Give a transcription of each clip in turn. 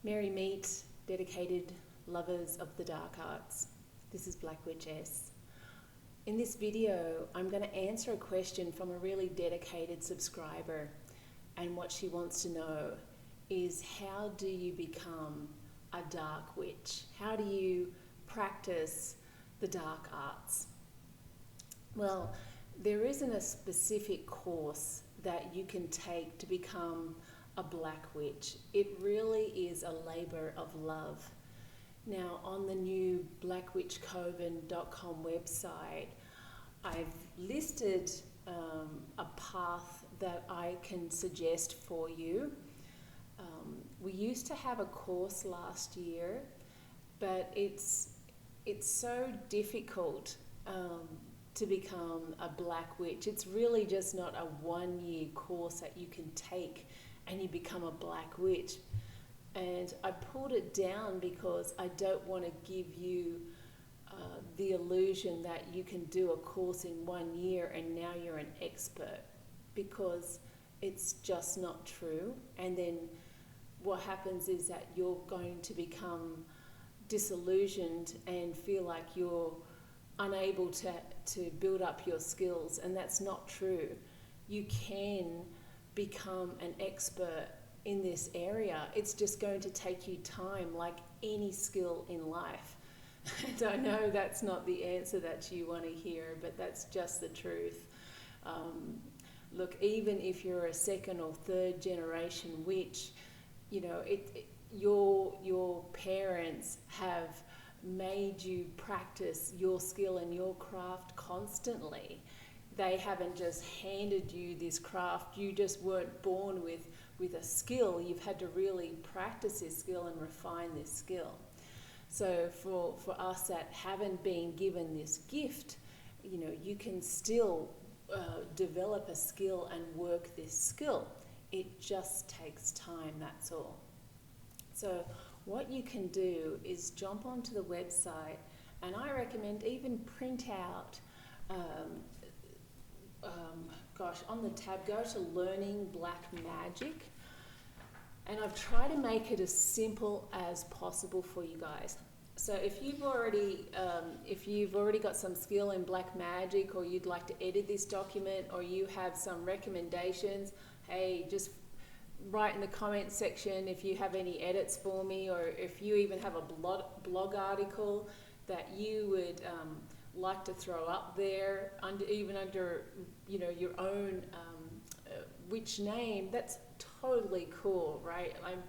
Merry meet, dedicated lovers of the dark arts. This is Black Witch S. In this video, I'm going to answer a question from a really dedicated subscriber, and what she wants to know is, how do you become a dark witch? How do you practice the dark arts? Well, there isn't a specific course that you can take to become a black witch. It really is a labor of love. Now, on the new blackwitchcoven.com website, I've listed a path that I can suggest for you. We used to have a course last year, but it's so difficult to become a black witch. It's really just not a one-year course that you can take and you become a black witch. And I pulled it down because I don't want to give you the illusion that you can do a course in 1 year and now you're an expert, because it's just not true. And then what happens is that you're going to become disillusioned and feel like you're unable to build up your skills, and that's not true. You can become an expert in this area. It's just going to take you time, like any skill in life. And I know that's not the answer that you want to hear, but that's just the truth. Look, even if you're a second or third generation witch, you know, your parents have made you practice your skill and your craft constantly. They haven't just handed you this craft. You just weren't born with a skill. You've had to really practice this skill and refine this skill. So for us that haven't been given this gift, you know, you can still develop a skill and work this skill. It just takes time, that's all. So what you can do is jump onto the website, and I recommend even print out, on the tab, go to Learning Black Magic, and I've tried to make it as simple as possible for you guys. So if you've already got some skill in black magic, or you'd like to edit this document, or you have some recommendations, hey, just write in the comment section if you have any edits for me, or if you even have a blog article that you would like to throw up there under you know, your own witch name. That's totally cool, right? I'm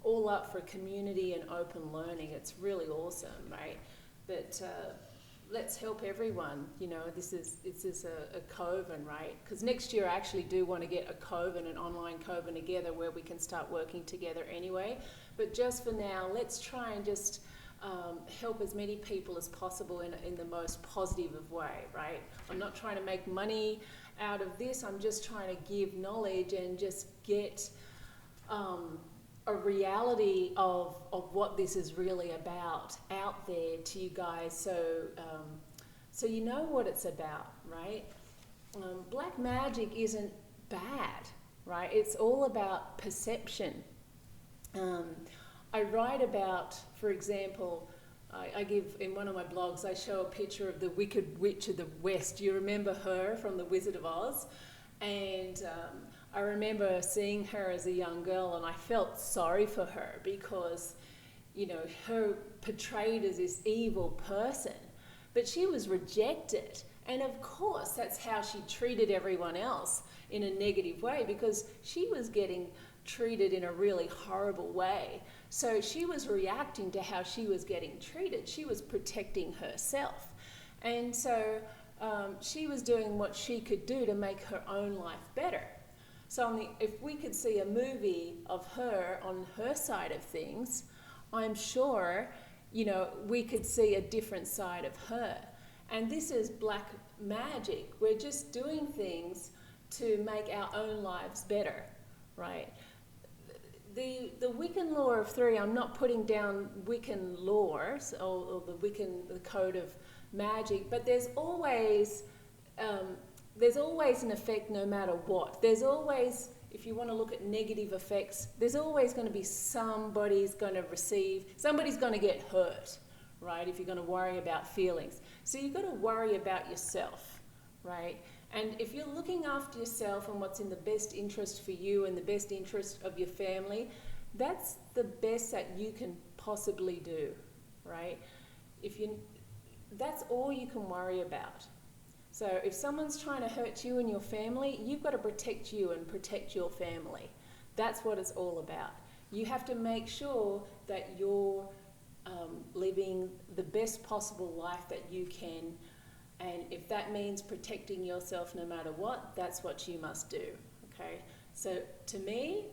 all up for community and open learning. It's really awesome, right? But let's help everyone. You know, this is a coven, right? Because next year I actually do want to get a coven, an online coven together where we can start working together anyway. But just for now, let's try and just help as many people as possible in the most positive of way, right? I'm not trying to make money out of this. I'm just trying to give knowledge and just get a reality of what this is really about out there to you guys, so you know what it's about, right? Black magic isn't bad, right? It's all about perception. I write about, for example, I give, in one of my blogs, I show a picture of the Wicked Witch of the West. You remember her from The Wizard of Oz? And I remember seeing her as a young girl, and I felt sorry for her because, you know, her portrayed as this evil person, but she was rejected. And of course, that's how she treated everyone else, in a negative way, because she was getting treated in a really horrible way. So she was reacting to how she was getting treated. She was protecting herself. And so she was doing what she could do to make her own life better. So if we could see a movie of her on her side of things, I'm sure, you know, we could see a different side of her. And this is black magic. We're just doing things to make our own lives better, right? The Wiccan law of three, I'm not putting down Wiccan laws or the code of magic, but there's always an effect no matter what. There's always if you want to look at negative effects, there's always going to be somebody's going to get hurt, right? If you're going to worry about feelings. So you've got to worry about yourself, right? And if you're looking after yourself and what's in the best interest for you and the best interest of your family, that's the best that you can possibly do, right? That's all you can worry about. So if someone's trying to hurt you and your family, you've got to protect you and protect your family. That's what it's all about. You have to make sure that you're living the best possible life that you can. And if that means protecting yourself no matter what, that's what you must do, okay? So to me,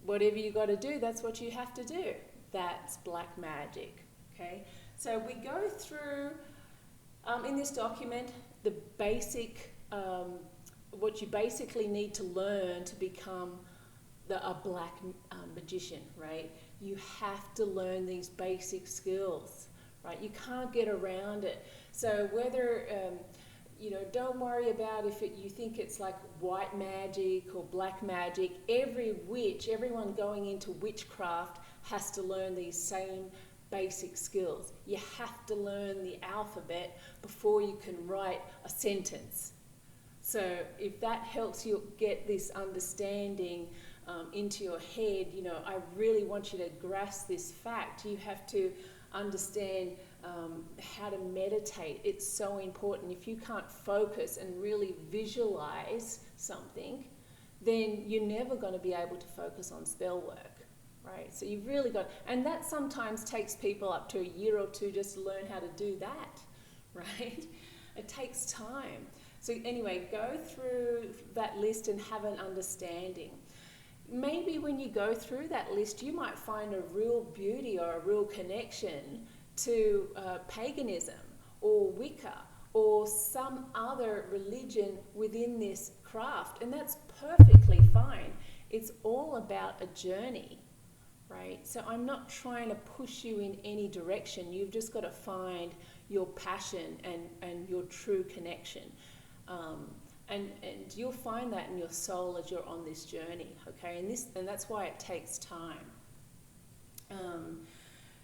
whatever you got to do, that's what you have to do. That's black magic, okay? So we go through, in this document, the basic, what you basically need to learn to become a black magician, right? You have to learn these basic skills, right? You can't get around it. So whether, don't worry about if you think it's like white magic or black magic. Every witch, everyone going into witchcraft has to learn these same basic skills. You have to learn the alphabet before you can write a sentence. So if that helps you get this understanding into your head, I really want you to grasp this fact. You have to understand how to meditate. It's so important. If you can't focus and really visualize something, then you're never going to be able to focus on spell work. Right, so you've really got, and that sometimes takes people up to a year or two just to learn how to do that, right? It takes time. So anyway, go through that list and have an understanding. Maybe when you go through that list, you might find a real beauty or a real connection to paganism or Wicca or some other religion within this craft, and that's perfectly fine. It's all about a journey. Right? So I'm not trying to push you in any direction. You've just got to find your passion and your true connection. And you'll find that in your soul as you're on this journey, okay? And that's why it takes time.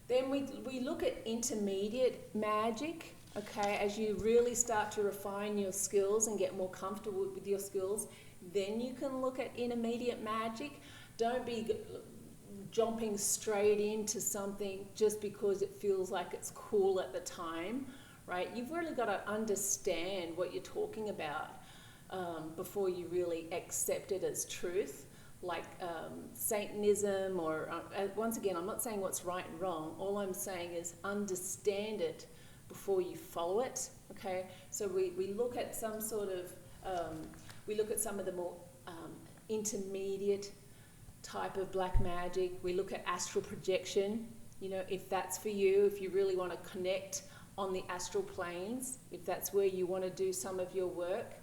Then we look at intermediate magic, okay? As you really start to refine your skills and get more comfortable with your skills, then you can look at intermediate magic. Don't be jumping straight into something just because it feels like it's cool at the time, right? You've really got to understand what you're talking about before you really accept it as truth. Like Satanism or, once again, I'm not saying what's right and wrong. All I'm saying is understand it before you follow it, okay? So we look at some sort of, we look at some of the more intermediate type of black magic. We look at astral projection, if that's for you, if you really want to connect on the astral planes, if that's where you want to do some of your work.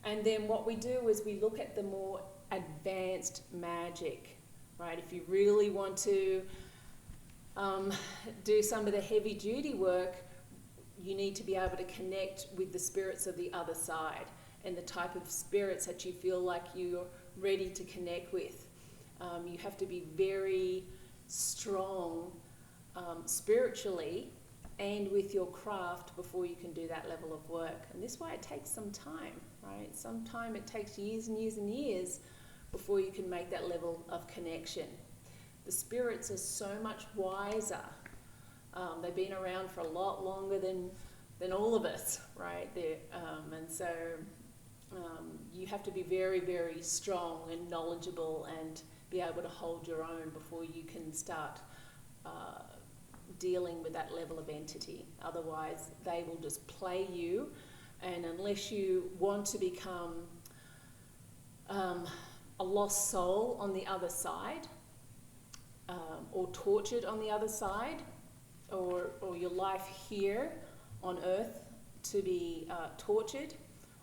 And then what we do is we look at the more advanced magic, right? If you really want to do some of the heavy duty work, you need to be able to connect with the spirits of the other side and the type of spirits that you feel like you're ready to connect with. You have to be very strong spiritually and with your craft before you can do that level of work. And this is why it takes some time, right? Sometimes it takes years and years and years before you can make that level of connection. The spirits are so much wiser. They've been around for a lot longer than all of us, right? And so you have to be very, very strong and knowledgeable and be able to hold your own before you can start dealing with that level of entity. Otherwise, they will just play you, and unless you want to become a lost soul on the other side, or tortured on the other side, or your life here on earth to be tortured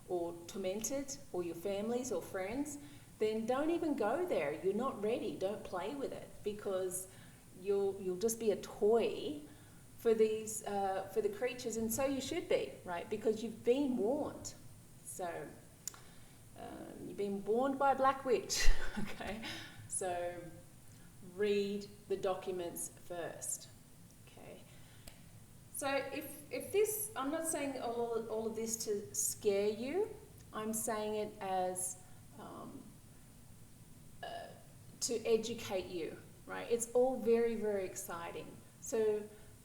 or tormented, or your families or friends, then don't even go there. You're not ready. Don't play with it, because you'll just be a toy for these for the creatures, and so you should be, right? Because you've been warned. So You've been warned by Black Witch, okay? So read the documents first, okay? So if this, I'm not saying all of this to scare you, I'm saying it as to educate you, right? It's all very, very exciting. So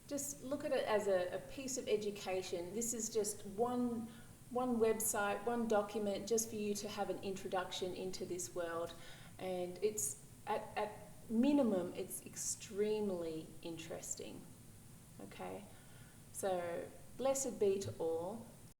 just look at it as a piece of education. This is just one website, one document, just for you to have an introduction into this world. And it's, at minimum, it's extremely interesting, okay? So blessed be to all.